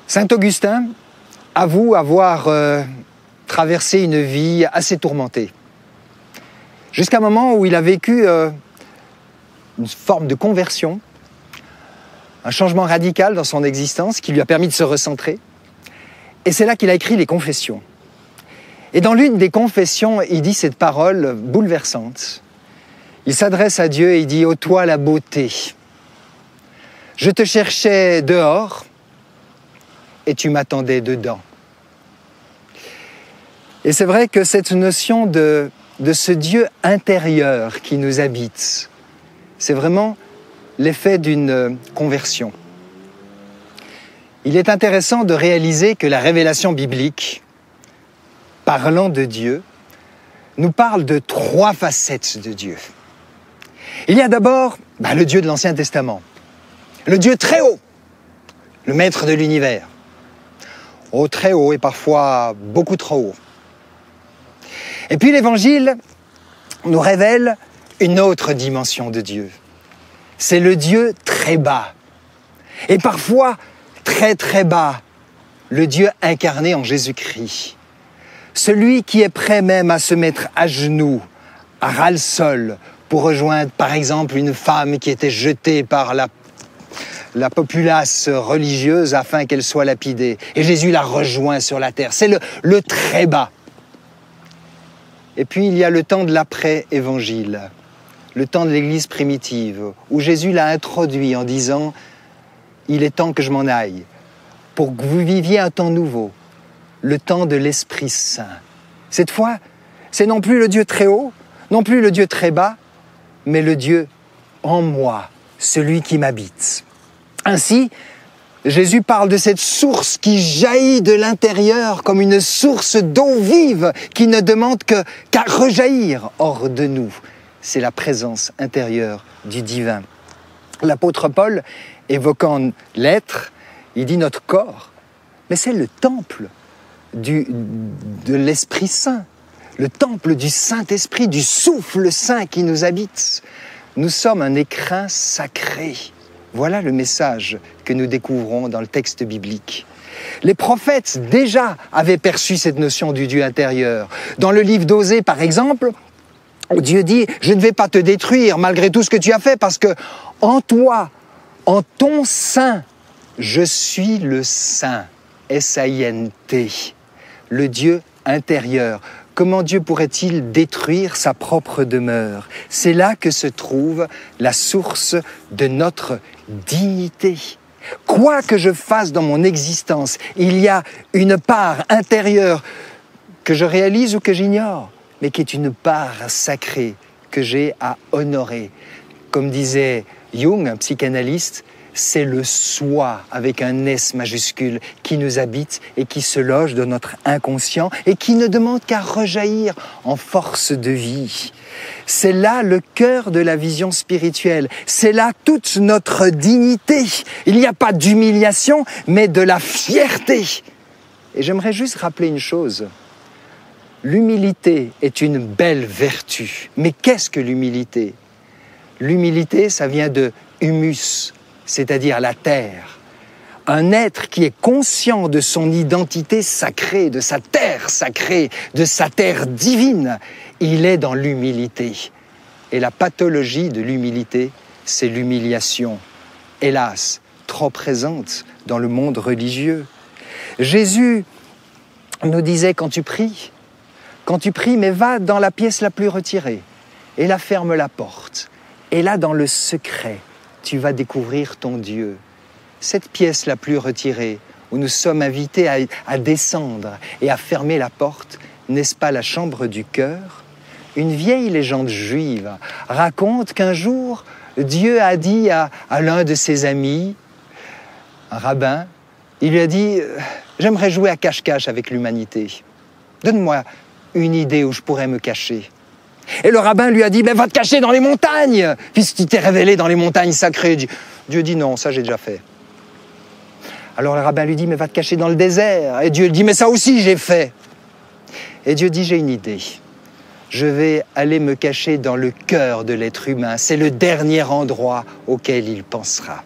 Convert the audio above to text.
Saint Augustin avoue avoir traversé une vie assez tourmentée. Jusqu'à un moment où il a vécu une forme de conversion, un changement radical dans son existence qui lui a permis de se recentrer. Et c'est là qu'il a écrit les Confessions. Et dans l'une des Confessions, il dit cette parole bouleversante. Il s'adresse à Dieu et il dit « Ô toi la beauté, je te cherchais dehors et tu m'attendais dedans. » Et c'est vrai que cette notion de ce Dieu intérieur qui nous habite, c'est vraiment l'effet d'une conversion. Il est intéressant de réaliser que la révélation biblique, parlant de Dieu, nous parle de 3 facettes de Dieu. Il y a d'abord le Dieu de l'Ancien Testament, le Dieu très haut, le maître de l'univers. Oh, très haut et parfois beaucoup trop haut. Et puis l'Évangile nous révèle une autre dimension de Dieu. C'est le Dieu très bas. Et parfois très très bas, le Dieu incarné en Jésus-Christ. Celui qui est prêt même à se mettre à genoux, à ras-le-sol, pour rejoindre par exemple une femme qui était jetée par la populace religieuse afin qu'elle soit lapidée. Et Jésus la rejoint sur la terre. C'est le très bas. Et puis il y a le temps de l'après-évangile, le temps de l'Église primitive, où Jésus l'a introduit en disant « Il est temps que je m'en aille, pour que vous viviez un temps nouveau, le temps de l'Esprit Saint. » Cette fois, c'est non plus le Dieu très haut, non plus le Dieu très bas, mais le Dieu en moi, celui qui m'habite. Ainsi, Jésus parle de cette source qui jaillit de l'intérieur comme une source d'eau vive qui ne demande qu'à rejaillir hors de nous. C'est la présence intérieure du divin. L'apôtre Paul, évoquant l'être, il dit notre corps, mais c'est le temple de l'Esprit Saint, le temple du Saint-Esprit, du souffle saint qui nous habite. Nous sommes un écrin sacré. Voilà le message que nous découvrons dans le texte biblique. Les prophètes déjà avaient perçu cette notion du Dieu intérieur. Dans le livre d'Osée, par exemple, Dieu dit « Je ne vais pas te détruire malgré tout ce que tu as fait parce que en toi, en ton sein, je suis le Saint. » S-A-I-N-T, le Dieu intérieur. Comment Dieu pourrait-il détruire sa propre demeure? C'est là que se trouve la source de notre dignité. Quoi que je fasse dans mon existence, il y a une part intérieure que je réalise ou que j'ignore, mais qui est une part sacrée que j'ai à honorer. Comme disait Jung, un psychanalyste, c'est le soi avec un S majuscule qui nous habite et qui se loge dans notre inconscient et qui ne demande qu'à rejaillir en force de vie. C'est là le cœur de la vision spirituelle. C'est là toute notre dignité. Il n'y a pas d'humiliation, mais de la fierté. Et j'aimerais juste rappeler une chose. L'humilité est une belle vertu. Mais qu'est-ce que l'humilité? L'humilité, ça vient de humus, c'est-à-dire la terre. Un être qui est conscient de son identité sacrée, de sa terre sacrée, de sa terre divine, il est dans l'humilité. Et la pathologie de l'humilité, c'est l'humiliation, hélas, trop présente dans le monde religieux. Jésus nous disait quand tu pries, mais va dans la pièce la plus retirée et là ferme la porte. Et là, dans le secret, tu vas découvrir ton Dieu. Cette pièce la plus retirée, où nous sommes invités à descendre et à fermer la porte, n'est-ce pas la chambre du cœur? Une vieille légende juive raconte qu'un jour, Dieu a dit à l'un de ses amis, un rabbin, il lui a dit « J'aimerais jouer à cache-cache avec l'humanité. Donne-moi une idée où je pourrais me cacher. » Et le rabbin lui a dit « Va te cacher dans les montagnes, puisqu'il t'est révélé dans les montagnes sacrées. » Dieu dit « Non, ça j'ai déjà fait. » Alors le rabbin lui dit « Mais va te cacher dans le désert. » Et Dieu lui dit « Mais ça aussi j'ai fait. » Et Dieu dit « J'ai une idée. Je vais aller me cacher dans le cœur de l'être humain. C'est le dernier endroit auquel il pensera. »